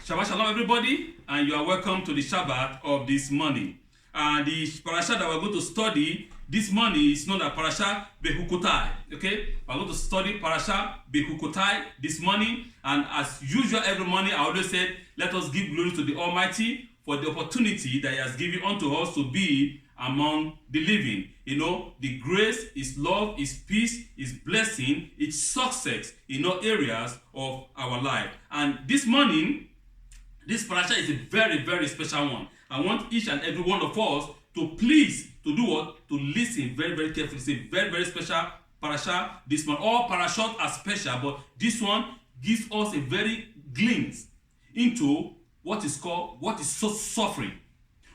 Shabbat Shalom, everybody, and you are welcome to the Shabbat of this morning. And the parasha that we're going to study this morning is known as Parshas Be-Hukkotai. Okay, we're going to study Parshas Be-Hukkotai this morning, and as usual, every morning I always say, let us give glory to the Almighty for the opportunity that He has given unto us to be among the living. You know, the grace, His love, His peace, His blessing, His success in all areas of our life. And this morning, this parasha is a very, very special one. I want each and every one of us to please, to do what? To listen very, very carefully. It's a very, very special parasha. This one, all parashas are special, but this one gives us a very glimpse into what is called, what is suffering,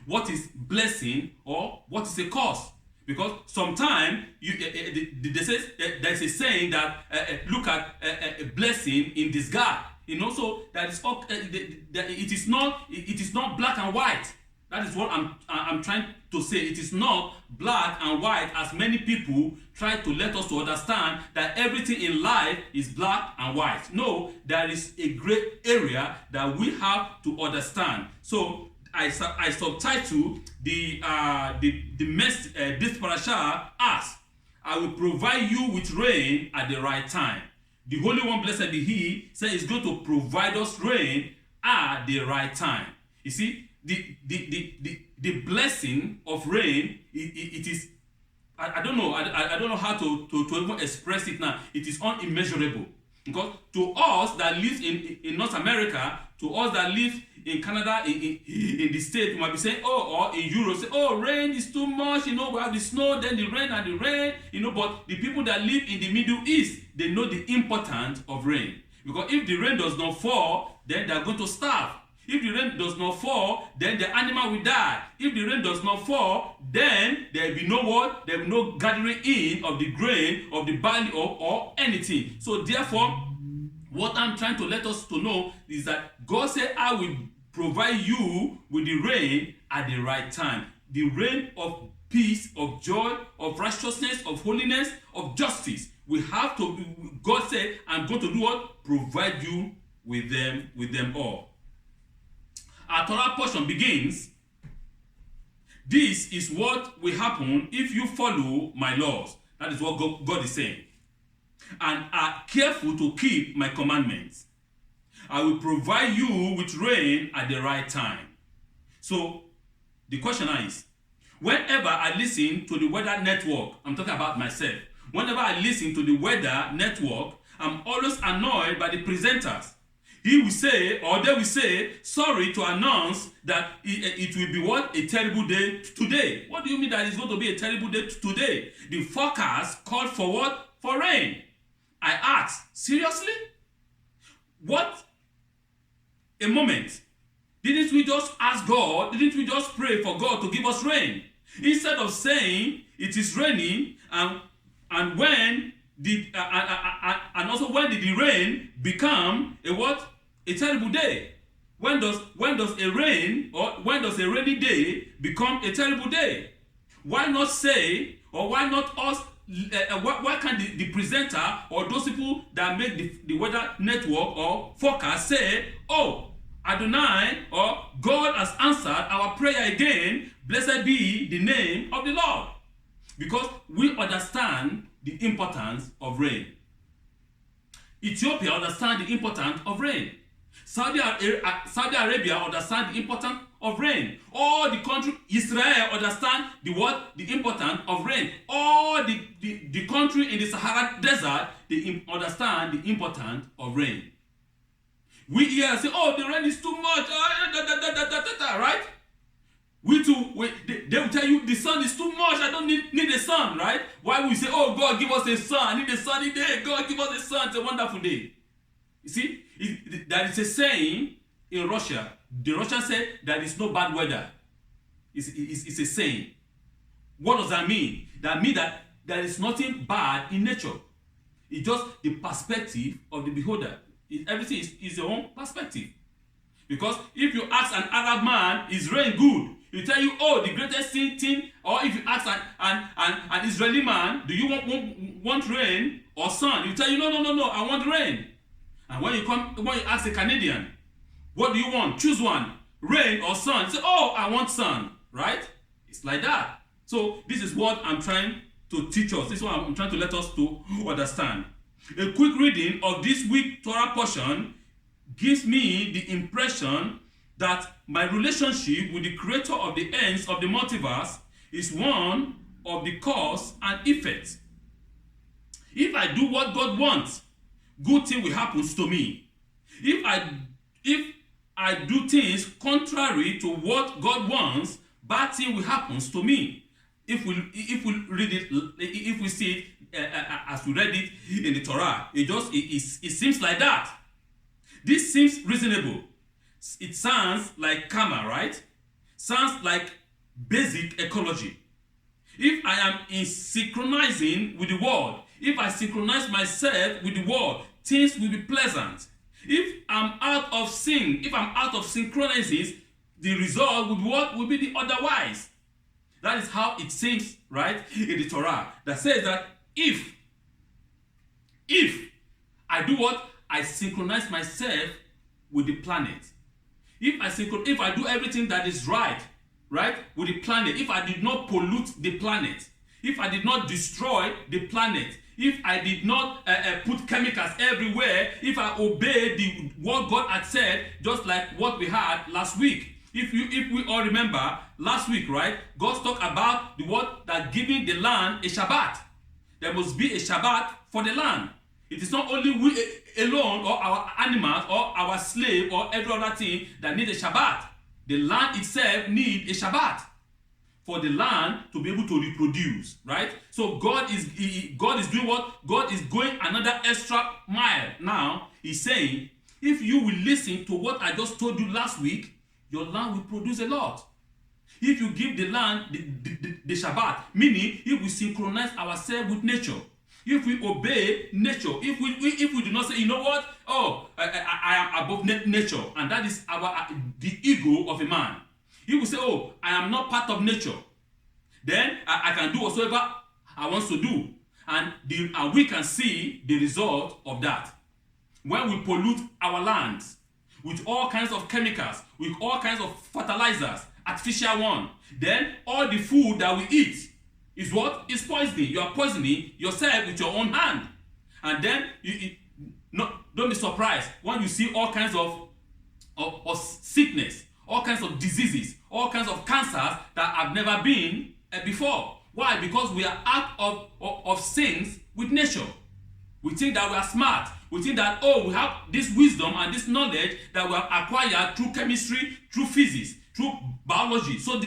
what is blessing, or what is a curse. Because sometimes there's a saying that look at a blessing in disguise. You know, so that is it is not black and white. That is what I'm trying to say. It is not black and white as many people try to let us to understand that everything in life is black and white. No, there is a gray area that we have to understand. So I subtitle this parasha as I will provide you with rain at the right time. The Holy One, blessed be He, said He's going to provide us rain at the right time. You see, the blessing of rain, it is, I don't know how to even express it now. It is unimmeasurable. Because to us that live in North America, to us that live in Canada, in the States, you might be saying, oh, or in Europe, say, oh, rain is too much, you know, we have the snow, then the rain and the rain, you know, but the people that live in the Middle East, they know the importance of rain. Because if the rain does not fall, then they are going to starve. If the rain does not fall, then the animal will die. If the rain does not fall, then there will be no what? There will be no gathering in of the grain, of the barley, or anything. So therefore, what I'm trying to let us to know is that God said, I will provide you with the rain at the right time. The rain of peace, of joy, of righteousness, of holiness, of justice. We have to, God said, I'm going to do what? Provide you with them all. Our Torah portion begins, this is what will happen if you follow my laws. That is what God is saying. And are careful to keep my commandments. I will provide you with rain at the right time. So, the question is, whenever I listen to the weather network, I'm talking about myself, whenever I listen to the weather network, I'm always annoyed by the presenters. He will say, or they will say, sorry to announce that it will be what? A terrible day today. What do you mean that it's going to be a terrible day today? The forecast called for what? For rain. I ask, seriously? What? A moment. Didn't we just ask God? Didn't we just pray for God to give us rain? Instead of saying it is raining, and when did and also when did the rain become a what? A terrible day? When does a rainy day become a terrible day? Why not say, or why not us? Why can't the presenter or those people that make the weather network or forecast say, oh, Adonai, or God has answered our prayer again, blessed be the name of the Lord. Because we understand the importance of rain. Ethiopia understands the importance of rain. Saudi Arabia understands the importance of rain. All the country, Israel understand the importance of rain. All the country in the Sahara Desert, they understand the importance of rain. We here say, oh, the rain is too much, right? We too, they will tell you the sun is too much, I don't need a sun, right? Why we say, oh, God, give us a sun, I need a sunny day, God, give us a sun, it's a wonderful day. You see, that is a saying in Russia. The Russians say there is no bad weather. It's a saying. What does that mean? That means that there is nothing bad in nature. It's just the perspective of the beholder. Everything is your own perspective. Because if you ask an Arab man, is rain good? He'll tell you, oh, the greatest thing. Or if you ask an Israeli man, do you want rain or sun? He'll tell you, no, I want rain. And when you ask a Canadian, What do you want? Choose one. Rain or sun. Say, oh, I want sun. Right? It's like that. So this is what I'm trying to teach us. This is what I'm trying to let us to understand. A quick reading of this week's Torah portion gives me the impression that my relationship with the creator of the ends of the multiverse is one of the cause and effect. If I do what God wants, good thing will happen to me. If I do things contrary to what God wants, bad thing will happen to me. If we read it, if we see it as we read it in the Torah, it seems like that. This seems reasonable. It sounds like karma, right? Sounds like basic ecology. If I am in synchronizing with the world, if I synchronize myself with the world, things will be pleasant. If I'm out of sync, if I'm out of synchronizing, the result will be what will be the otherwise. That is how it seems, right, in the Torah, that says that if I do what? I synchronize myself with the planet. If I do everything that is right with the planet, if I did not pollute the planet, if I did not destroy the planet, if I did not put chemicals everywhere, if I obey what God had said, just like what we had last week. If we all remember last week, right? God talked about the word that giving the land a Shabbat. There must be a Shabbat for the land. It is not only we alone or our animals or our slave or every other thing that need a Shabbat. The land itself needs a Shabbat for the land to be able to reproduce, right? So God is doing what? God is going another extra mile now. He's saying, if you will listen to what I just told you last week, your land will produce a lot. If you give the land the Shabbat, meaning if we synchronize ourselves with nature, if we obey nature, if we do not say, you know what, I am above nature, and that is the ego of a man. If we say, oh, I am not part of nature, then I can do whatsoever I want to do, and we can see the result of that. When we pollute our lands with all kinds of chemicals, with all kinds of fertilizers, artificial one, then all the food that we eat is what? Is poisoning. You are poisoning yourself with your own hand. And then don't be surprised when you see all kinds of sickness, all kinds of diseases, all kinds of cancers that have never been before. Why? Because we are out of sync with nature. We think that we are smart. We think that, we have this wisdom and this knowledge that we have acquired through chemistry, through physics, through biology. So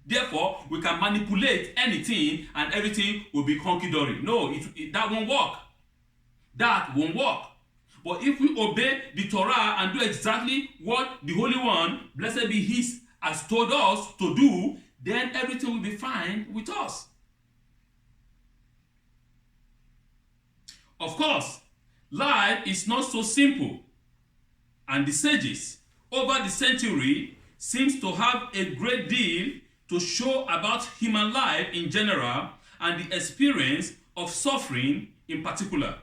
therefore, we can manipulate anything and everything will be hunky-dory. No, that won't work. That won't work. But if we obey the Torah and do exactly what the Holy One, blessed be He, has told us to do, then everything will be fine with us. Of course, life is not so simple, and the sages over the century seems to have a great deal to show about human life in general and the experience of suffering in particular.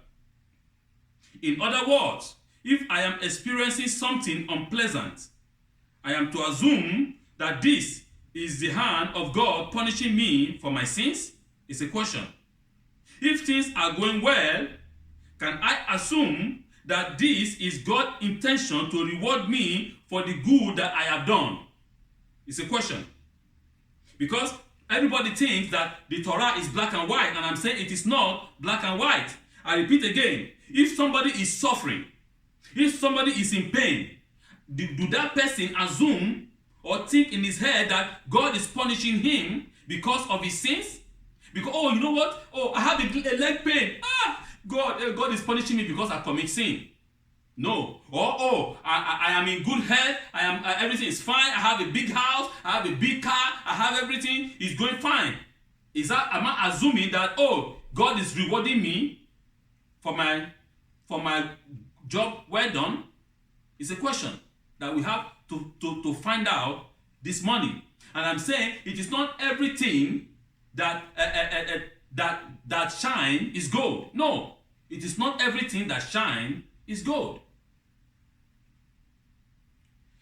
In other words, if I am experiencing something unpleasant, I am to assume that this is the hand of God punishing me for my sins? It's a question. If things are going well, can I assume that this is God's intention to reward me for the good that I have done? It's a question. Because everybody thinks that the Torah is black and white, and I'm saying it is not black and white. I repeat again, if somebody is suffering, if somebody is in pain, do that person assume or think in his head that God is punishing him because of his sins? Because, you know what? I have a leg pain. God is punishing me because I commit sin. No. I am in good health. Everything is fine. I have a big house. I have a big car. I have everything. It's going fine. Am I assuming that God is rewarding me for my job well done? It's a question that we have to find out this morning. And I'm saying it is not everything that shine is gold. No, it is not everything that shine is gold.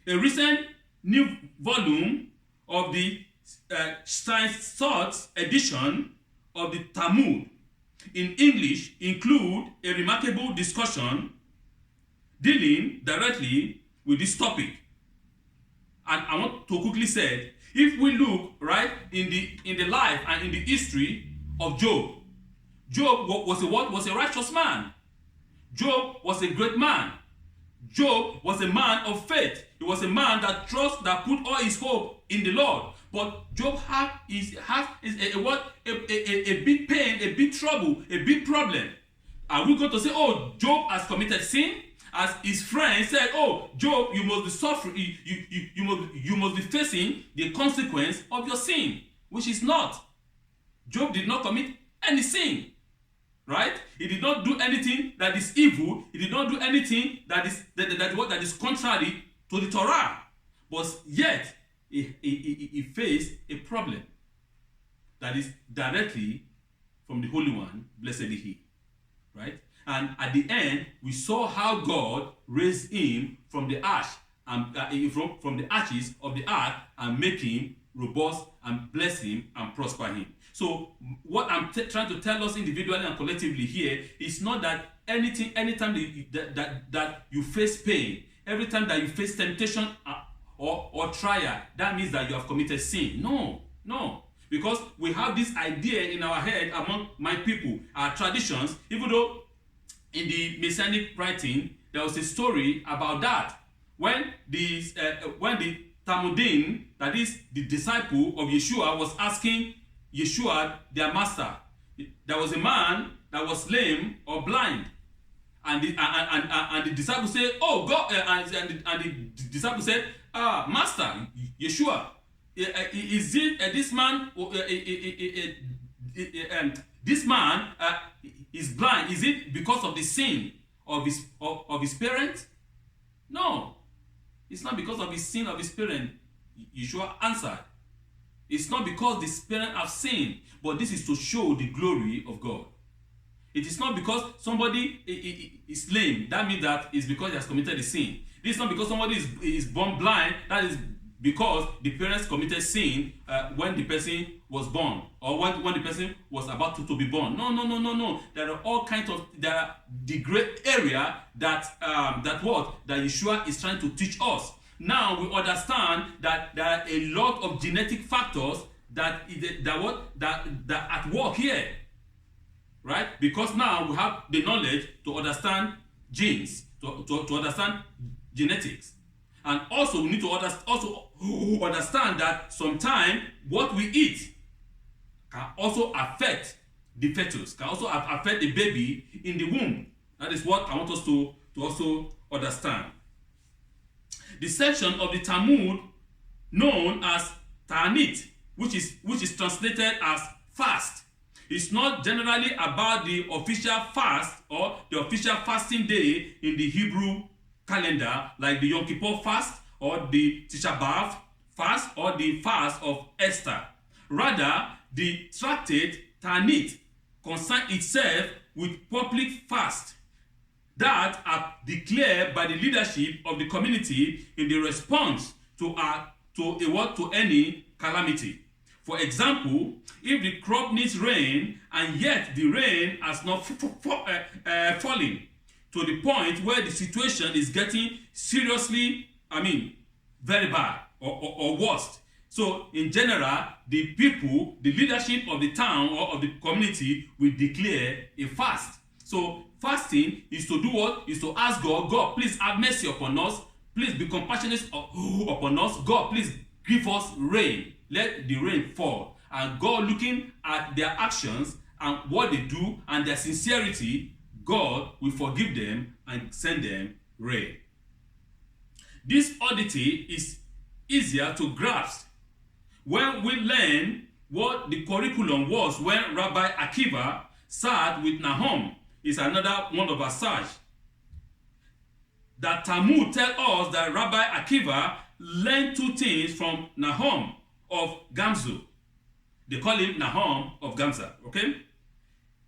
A recent new volume of the Science Thoughts edition of the Talmud in English include a remarkable discussion dealing directly with this topic. And I want to quickly say, if we look right in the life and in the history of Job, Job was a righteous man. Job was a great man. Job was a man of faith. He was a man that put all his hope in the Lord. But Job has a big pain, a big trouble, a big problem. Are we going to say, oh, Job has committed sin? As his friend said, oh, Job, you must be suffering, you must be facing the consequence of your sin, which is not. Job did not commit any sin, right? He did not do anything that is evil. He did not do anything that is contrary to the Torah. But yet, he faced a problem that is directly from the Holy One, blessed be He, right? And at the end, we saw how God raised him from the ash and from the ashes of the earth and make him robust and bless him and prosper him. So what I'm trying to tell us individually and collectively here is not that anytime that you face pain, every time that you face temptation or trial, that means that you have committed sin. No. Because we have this idea in our head among my people, our traditions, even though in the Messianic writing, there was a story about that. When the Talmudim, that is the disciple of Yeshua, was asking Yeshua, their master, there was a man that was lame or blind. And the disciple said, oh, God, and the disciple said, Master, Yeshua, is it this man, this man is blind? Is it because of the sin of his parents? No, it's not because of his sin of his parents. Yeshua answered, it's not because the parents have sinned, but this is to show the glory of God. It is not because somebody is lame, that means that it's because he has committed a sin. This is not because somebody is born blind, that is because the parents committed sin when the person was born, or when the person was about to be born. No. There are all kinds of, the great area that Yeshua is trying to teach us. Now we understand that there are a lot of genetic factors that at work here, right? Because now we have the knowledge to understand genes, to understand genetics. And also we need to understand that sometimes what we eat can also affect the fetus, can also affect the baby in the womb. That is what I want us to also understand. The section of the Talmud known as Ta'anit, which is translated as fast, is not generally about the official fast or the official fasting day in the Hebrew calendar, like the Yom Kippur fast or the Tisha B'Av fast or the fast of Esther. Rather, the tractate Ta'anit concerns itself with public fast that are declared by the leadership of the community in the response to any calamity. For example, if the crop needs rain and yet the rain has not fallen to the point where the situation is getting seriously, very bad or worse. So in general, the people, the leadership of the town or of the community will declare a fast. So fasting is to do what? Is to ask God, please have mercy upon us. Please be compassionate upon us. God, please give us rain. Let the rain fall. And God, looking at their actions and what they do and their sincerity, God will forgive them and send them rain. This oddity is easier to grasp when we learn what the curriculum was when Rabbi Akiva sat with Nahum. Is another one of our search. That Talmud tells us that Rabbi Akiva learned two things from Nahum of Gamzu. They call him Nahum of Gamza, okay?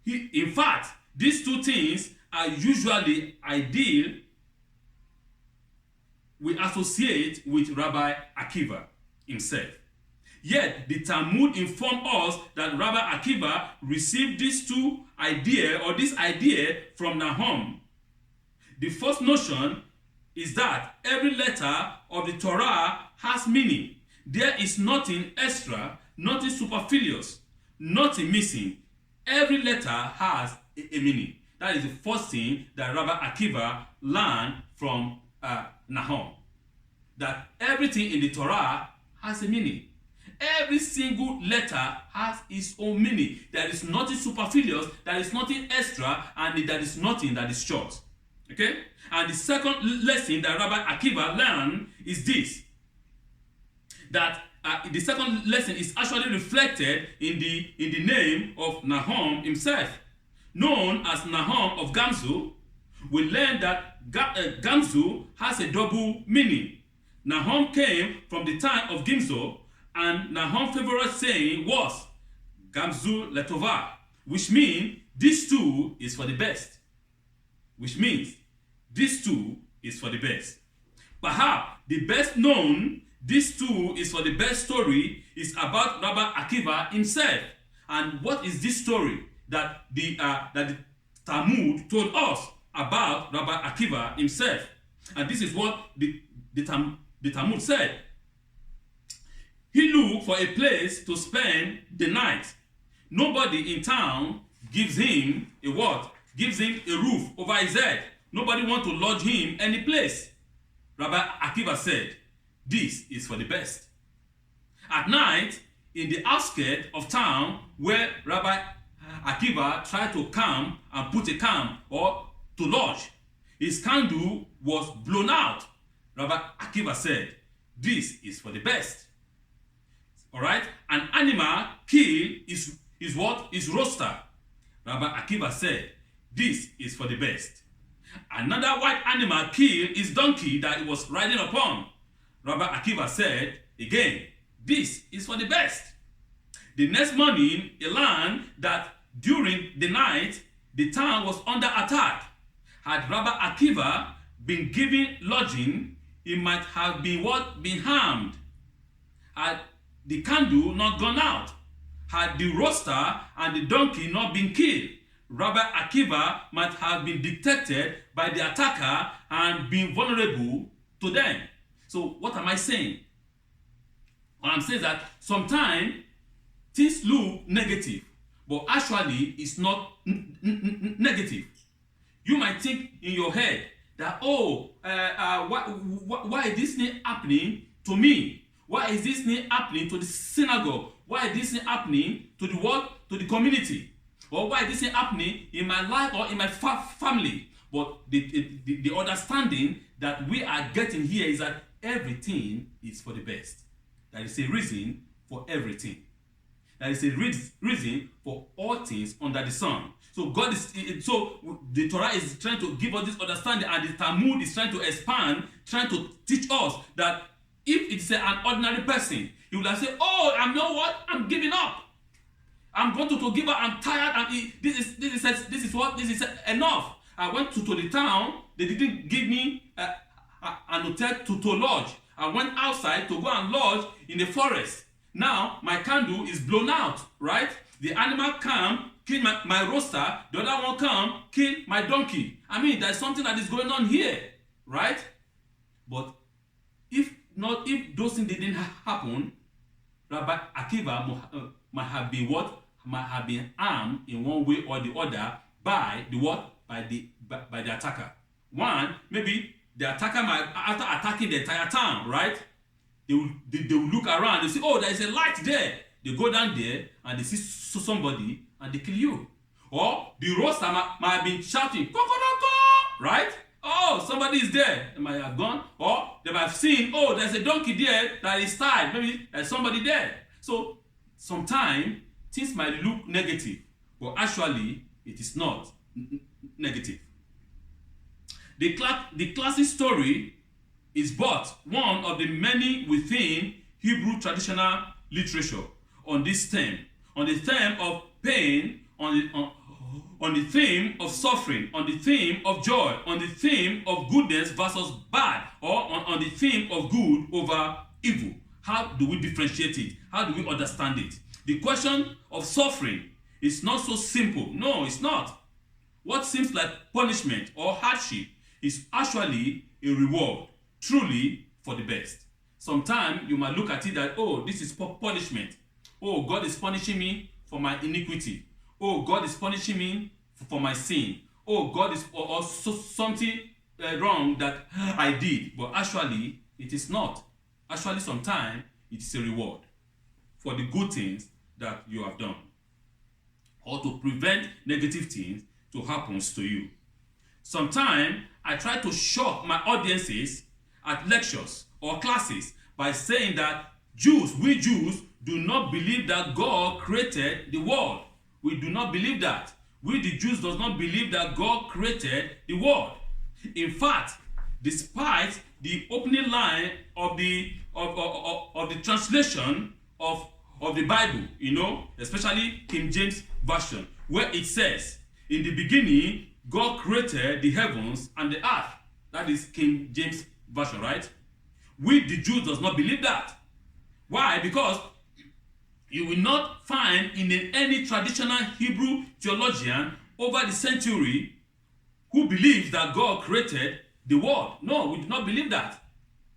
In fact, these two things are usually ideal we associate with Rabbi Akiva himself. Yet the Talmud informs us that Rabbi Akiva received this idea from Nahum. The first notion is that every letter of the Torah has meaning. There is nothing extra, nothing superfluous, nothing missing. Every letter has a meaning. That is the first thing that Rabbi Akiva learned from Nahum. That everything in the Torah has a meaning. Every single letter has its own meaning. There is nothing superfluous, there is nothing extra, and there is nothing that is short. Okay? And the second lesson that Rabbi Akiva learned is this. That the second lesson is actually reflected in the name of Nahum himself. Known as Nahum of Gamzu, we learn that Gamzu has a double meaning. Nahum came from the time of Gimzo, and Nahum's favorite saying was Gamzu Letova, which means this too is for the best. Which means this too is for the best. Perhaps the best known this too is for the best story is about Rabbi Akiva himself. And what is this story that the Talmud told us about Rabbi Akiva himself? And this is what the Talmud said. He looked for a place to spend the night. Nobody in town gives him a what? Gives him a roof over his head. Nobody wants to lodge him any place. Rabbi Akiva said, this is for the best. At night, in the outskirts of town where Rabbi Akiva tried to camp and put a camp or to lodge, his candle was blown out. Rabbi Akiva said, this is for the best. Alright? An animal killed is what? Is roaster. Rabbi Akiva said, this is for the best. Another white animal killed is donkey that he was riding upon. Rabbi Akiva said, again, this is for the best. The next morning, he learned that during the night, the town was under attack. Had Rabbi Akiva been given lodging, he might have been what? Been harmed. Had the candle not gone out, had the roaster and the donkey not been killed, Rabbi Akiva might have been detected by the attacker and been vulnerable to them. So what am I saying? What I'm saying is that sometimes things look negative, but actually it's not negative. You might think in your head that, why is this thing happening to me? Why is this thing happening to the synagogue? Why is this thing happening to the world, to the community? Or why is this thing happening in my life or in my family? But the understanding that we are getting here is that everything is for the best. There is a reason for everything. There is a reason for all things under the sun. So the Torah is trying to give us this understanding, and the Talmud is trying to expand, trying to teach us that if it's an ordinary person, he would have said, you know what? I'm giving up. I'm going to give up. I'm tired. And this is enough. I went to the town. They didn't give me an hotel to lodge. I went outside to go and lodge in the forest. Now my candle is blown out, right? The animal come, kill my roaster. The other one come, kill my donkey. I mean, there's something that is going on here, right? But if those things didn't happen, Rabbi Akiva might have been what? Might have been harmed in one way or the other by the what? By the attacker. One, maybe the attacker might, after attacking the entire town, right? They will look around, they say, there is a light there. They go down there and they see somebody and they kill you. Or the roaster might have been shouting, "Kokoroko!" Right? Somebody is there. They might have gone. Or they might have seen, there's a donkey there that is tied. Maybe there's somebody there. So sometimes things might look negative, but actually it is not negative. The classic story is but one of the many within Hebrew traditional literature on this theme, on the theme of pain, on on the theme of suffering, on the theme of joy, on the theme of goodness versus bad, or on the theme of good over evil. How do we differentiate it? How do we understand it? The question of suffering is not so simple. No, it's not. What seems like punishment or hardship is actually a reward, truly for the best. Sometimes you might look at it that, oh, this is punishment. Oh, God is punishing me for my iniquity. Oh, God is punishing me for my sin. Oh, God is or something wrong that I did. But actually, it is not. Actually, sometimes it is a reward for the good things that you have done, or to prevent negative things to happen to you. Sometimes I try to shock my audiences at lectures or classes by saying that we Jews, do not believe that God created the world. We do not believe that. We the Jews does not believe that God created the world. In fact, despite the opening line of the translation of the Bible, especially King James Version, where it says, in the beginning, God created the heavens and the earth. That is King James Version, right? We the Jews does not believe that. Why? Because you will not find in any traditional Hebrew theologian over the century who believes that God created the world. No, we do not believe that.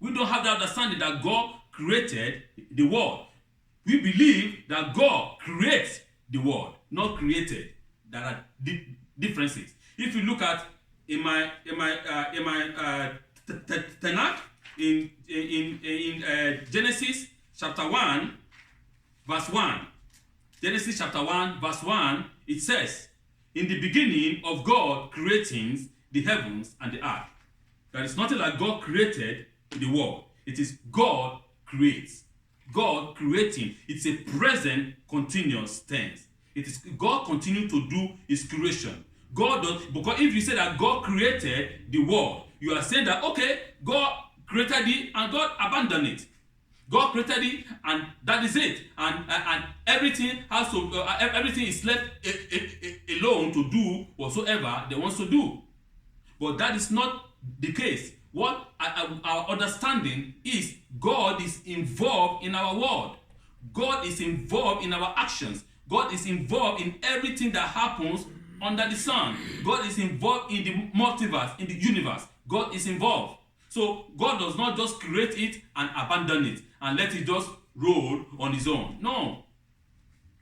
We don't have the understanding that God created the world. We believe that God creates the world, not created. There are differences. If you look at in my Tanakh, in Genesis chapter 1, verse 1. Genesis chapter 1, verse 1, it says, in the beginning of God creating the heavens and the earth. There is nothing like God created the world. It is God creates. God creating. It's a present continuous tense. It is God continuing to do his creation. God does, because if you say that God created the world, you are saying that, okay, God created it and God abandoned it. God created it and that is it. And everything has to, everything is left alone to do whatsoever they want to do. But that is not the case. What our understanding is, God is involved in our world. God is involved in our actions. God is involved in everything that happens under the sun. God is involved in the multiverse, in the universe. God is involved. So God does not just create it and abandon it and let it just roll on its own. No.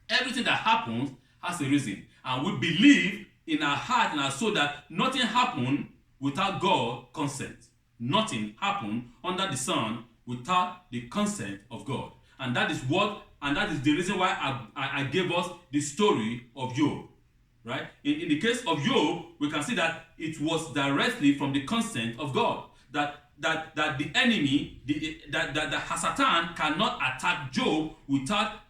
Everything that happens has a reason. And we believe in our heart and our soul that nothing happened without God's consent. Nothing happened under the sun without the consent of God. And that is the reason why I gave us the story of Job. Right? In the case of Job, we can see that it was directly from the consent of God. That the enemy, that Satan cannot attack Job without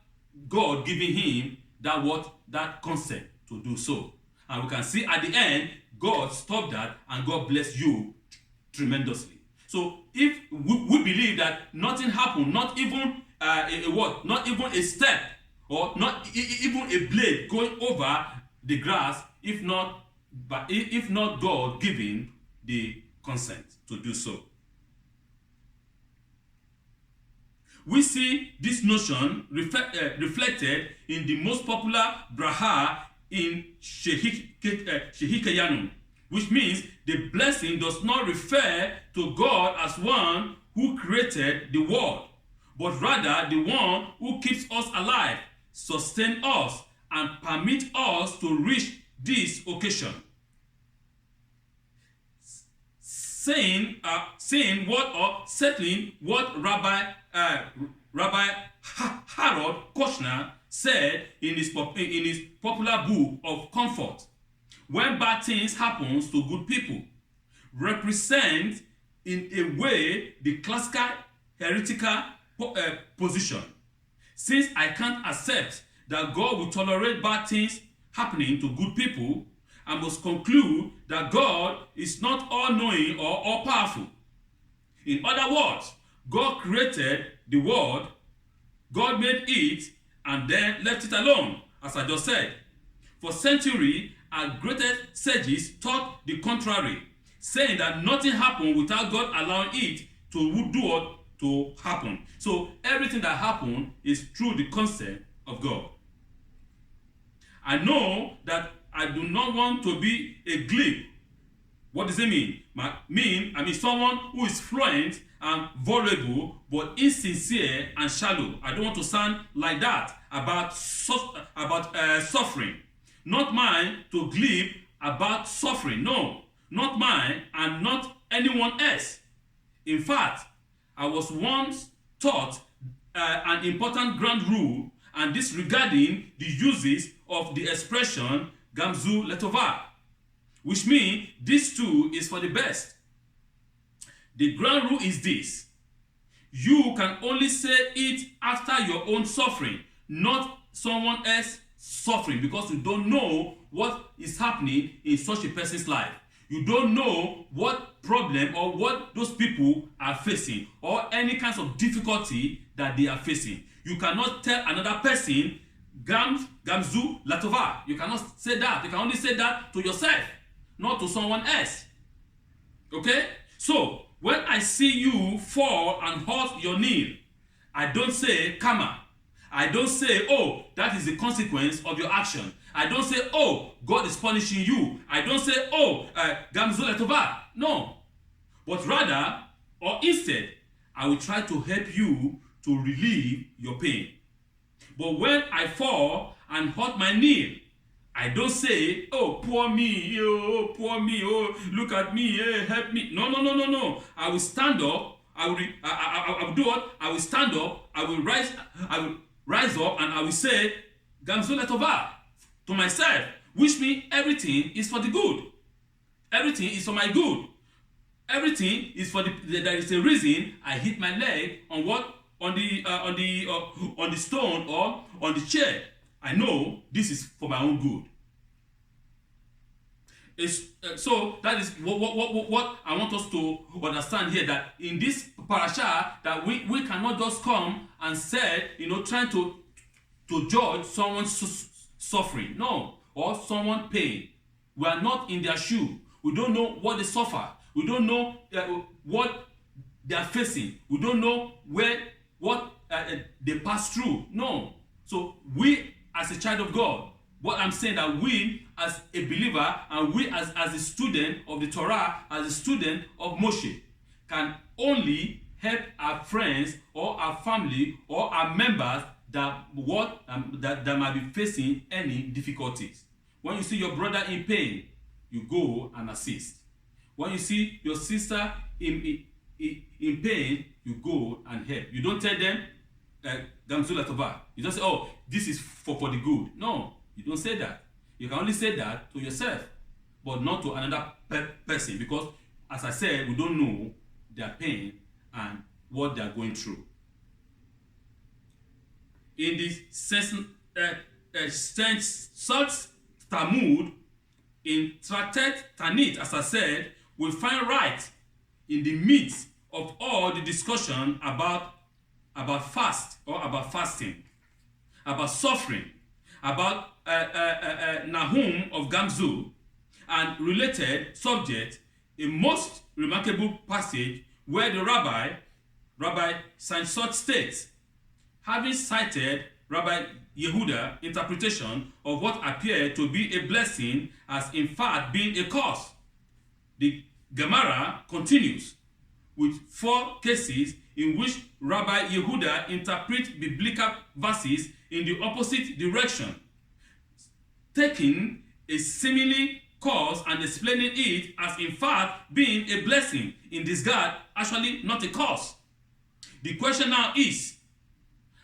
God giving him that consent to do so. And we can see at the end, God stopped that and God blessed Job tremendously. So if we believe that nothing happened, not even not even a step, or not even a blade going over the grass, if not God giving the consent to do so. We see this notion reflected in the most popular braha in Shehikayanum, which means the blessing does not refer to God as one who created the world, but rather the one who keeps us alive, sustains us, and permits us to reach this occasion. Settling what Rabbi Harold Kushner said in his popular book of Comfort. When bad things happen to good people, represent in a way the classical heretical position. Since I can't accept that God will tolerate bad things happening to good people, I must conclude that God is not all-knowing or all-powerful. In other words, God created the world, God made it, and then left it alone, as I just said. For centuries, our greatest sages taught the contrary, saying that nothing happened without God allowing it to do what to happen. So everything that happened is through the consent of God. I know that I do not want to be a glib. What does it mean? I mean someone who is fluent and vulnerable but insincere and shallow. I don't want to sound like that about suffering. Not mine to glib about suffering. No, not mine and not anyone else. In fact, I was once taught an important ground rule, and this regarding the uses of the expression gamzu letova, which means this too is for the best. The ground rule is this: you can only say it after your own suffering, not someone else's suffering, because you don't know what is happening in such a person's life. You don't know what problem or what those people are facing, or any kinds of difficulty that they are facing. You cannot tell another person gamzu latova. You cannot say that. You can only say that to yourself, not to someone else. Okay? So when I see you fall and hurt your knee, I don't say karma. I don't say, oh, that is the consequence of your action. I don't say, oh, God is punishing you. I don't say, oh, gamzu letova. No. But rather, or instead, I will try to help you to relieve your pain. But when I fall and hurt my knee, I don't say, oh, poor me, oh, look at me, help me. No. I will stand up. I will do what? I will stand up. I will rise up, and I will say, gamzu letova, to myself, which means everything is for the good. Everything is for my good. Everything is for there is a reason I hit my leg on what? On the stone or on the chair. I know this is for my own good. So that is what I want us to understand here, that in this parasha, that we cannot just come and say, trying to judge someone's suffering, no, or someone's pain. We are not in their shoe. We don't know what they suffer. We don't know what they are facing. We don't know what they pass through. No. So we, as a child of God, what I'm saying, that we as a believer and we as a student of the Torah, as a student of Moshe, can only help our friends or our family or our members that might be facing any difficulties. When you see your brother in pain, you go and assist. When you see your sister in pain, you go and help. You don't tell them gamzu letova. You don't say, oh, this is for the good. No, you don't say that. You can only say that to yourself, but not to another person, because, as I said, we don't know their pain and what they are going through. In the Salt Talmud, in Tractate Tanit, as I said, we find right in the midst of all the discussion about fast or about fasting, about suffering, about Nahum of Gamzu, and related subject, a most remarkable passage where the Rabbi Saint-Sot states, having cited Rabbi Yehuda's interpretation of what appeared to be a blessing as in fact being a curse, the Gemara continues with 4 cases in which Rabbi Yehuda interprets biblical verses in the opposite direction, taking a seemingly curse and explaining it as in fact being a blessing in disguise, actually not a curse. The question now is,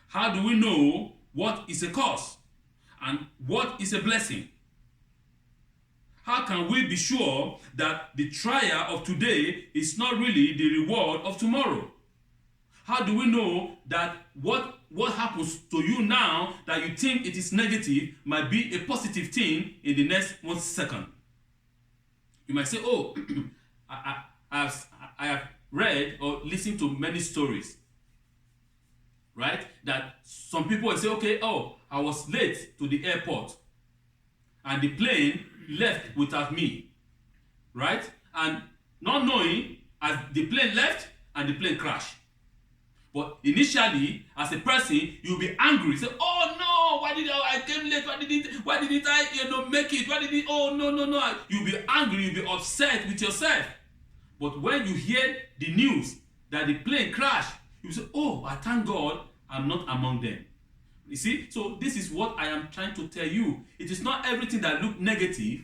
how do we know what is a curse and what is a blessing? How can we be sure that the trial of today is not really the reward of tomorrow? How do we know that what happens to you now that you think it is negative might be a positive thing in the next 1 second? You might say, oh, I have read or listened to many stories, right? That some people will say, okay, oh, I was late to the airport and the plane left without me, right? And not knowing, as the plane left and the plane crashed. But initially, as a person, you'll be angry. Say, oh no, why did I came late? Why didn't I make it? Why did it? Oh no. You'll be angry, you'll be upset with yourself. But when you hear the news that the plane crashed, you say, oh, I thank God I'm not among them. You see? So this is what I am trying to tell you. It is not everything that looks negative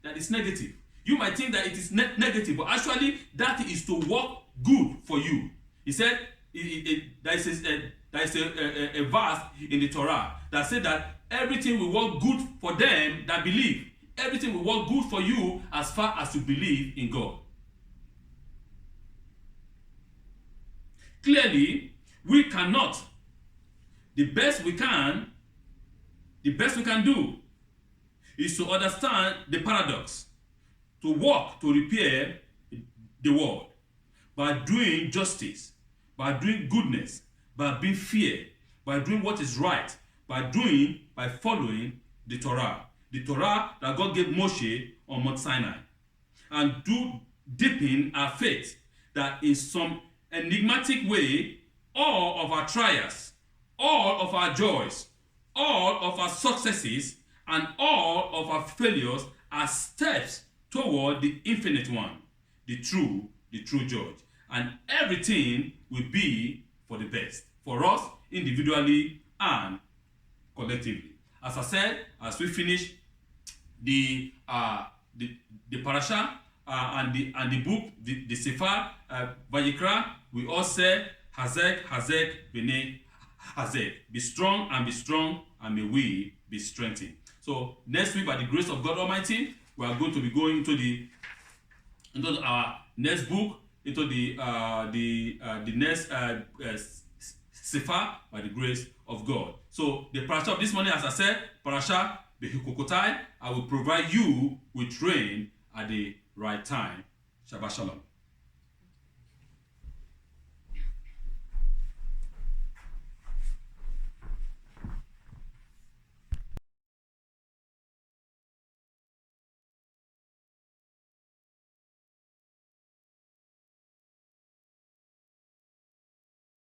that is negative. You might think that it is negative, but actually that is to work good for you. He said, there is a verse in the Torah that said that everything will work good for them that believe. Everything will work good for you as far as you believe in God. Clearly, we cannot. The best we can do is to understand the paradox, to work to repair the world by doing justice, by doing goodness, by being fair, by doing what is right, by following the Torah that God gave Moshe on Mount Sinai, and deepen our faith that in some enigmatic way, all of our trials, all of our joys, all of our successes, and all of our failures are steps toward the infinite one, the true judge. And everything will be for the best, for us individually and collectively. As I said, as we finish the parasha and the book, the Sefer Vayikra, we all say, Hazek, B'nai Hazek. Be strong, and may we be strengthened. So next week, by the grace of God Almighty, we are going to be going into our next book, into the next Sefer, by the grace of God. So the parasha of this morning, as I said, Parshas Be-Hukkotai, I will provide you with rain at the right time. Shabbat Shalom.